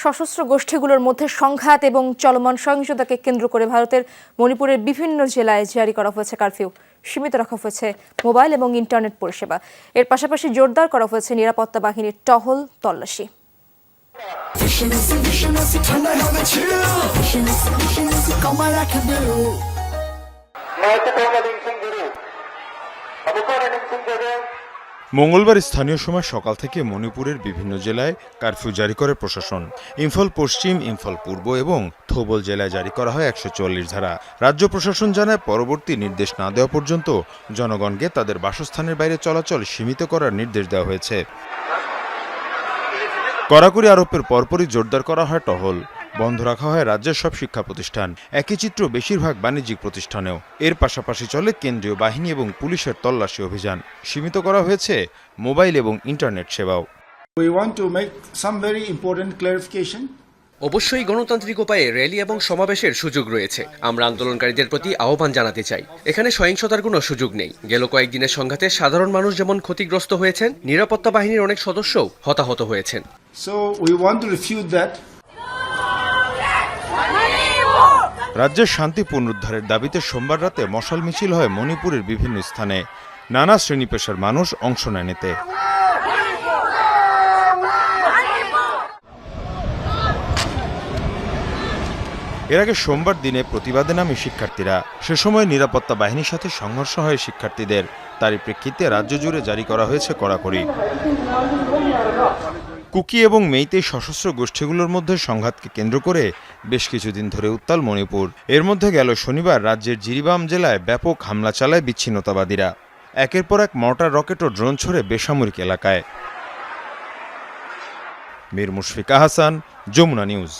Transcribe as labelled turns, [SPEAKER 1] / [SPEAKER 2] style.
[SPEAKER 1] সশস্ত্র গোষ্ঠীগুলোর মধ্যে সংঘাত এবং চলমান সহিংসতাকে কেন্দ্র করে ভারতের মণিপুরের বিভিন্ন জেলায় জারি করা হয়েছে কারফিউ। সীমিত রাখা হয়েছে মোবাইল এবং ইন্টারনেট পরিষেবা। এর পাশাপাশি জোরদার করা হয়েছে নিরাপত্তা বাহিনীর টহল তল্লাশি।
[SPEAKER 2] মঙ্গলবার স্থানীয় সময় সকাল থেকে মণিপুরের বিভিন্ন জেলায় কারফিউ জারি করে প্রশাসন। ইম্ফল পশ্চিম, ইম্ফল পূর্ব এবং থৌবল জেলায় জারি করা হয় ১৪০ ধারা। রাজ্য প্রশাসন জানায়, পরবর্তী নির্দেশ না দেওয়া পর্যন্ত জনগণকে তাদের বাসস্থানের বাইরে চলাচল সীমিত করার নির্দেশ দেওয়া হয়েছে। কড়াকড়ি আরোপের পরপরই জোরদার করা হয় টহল। বন্ধ রাখা হয় রাজ্যের সব শিক্ষা প্রতিষ্ঠান। একই চিত্র বেশিরভাগ বাণিজ্যিক প্রতিষ্ঠানেও। এর পাশাপাশি চলে কেন্দ্রীয় বাহিনী এবং পুলিশের তল্লাশি অভিযান। সীমিত করা হয়েছে মোবাইল এবং ইন্টারনেট সেবাও।
[SPEAKER 3] অবশ্যই গণতান্ত্রিক উপায়ে র্যালি এবং সমাবেশের সুযোগ রয়েছে। আমরা আন্দোলনকারীদের প্রতি আহ্বান জানাতে চাই, এখানে সহিংসতার কোনো সুযোগ নেই। গেল কয়েকদিনের সংঘাতে সাধারণ মানুষ যেমন ক্ষতিগ্রস্ত হয়েছেন, নিরাপত্তা বাহিনীর অনেক সদস্যও হতাহত হয়েছেন।
[SPEAKER 2] রাজ্যের শান্তি পুনরুদ্ধারের দাবিতে সোমবার রাতে মশাল মিছিল হয় মণিপুরের বিভিন্ন স্থানে। নানা শ্রেণী পেশার মানুষ অংশ নেন এতে। এর আগে সোমবার দিনে প্রতিবাদে নামে শিক্ষার্থীরা। সে সময় নিরাপত্তা বাহিনীর সাথে সংঘর্ষ হয় শিক্ষার্থীদের। তারই প্রেক্ষিতে রাজ্য জুড়ে জারি করা হয়েছে কড়াকড়ি। কুকি এবং মেইতেই সশস্ত্র গোষ্ঠীগুলোর মধ্যে সংঘাতকে কেন্দ্র করে বেশ কিছুদিন ধরে উত্তাল মণিপুর। এর মধ্যে গেল শনিবার রাজ্যের জিরিবাম জেলায় ব্যাপক হামলা চালায় বিচ্ছিন্নতাবাদীরা। একের পর এক মর্টার, রকেট ও ড্রোন ছড়ে বেসামরিক এলাকায়। মীর মুশফিকা হাসান, যমুনা নিউজ।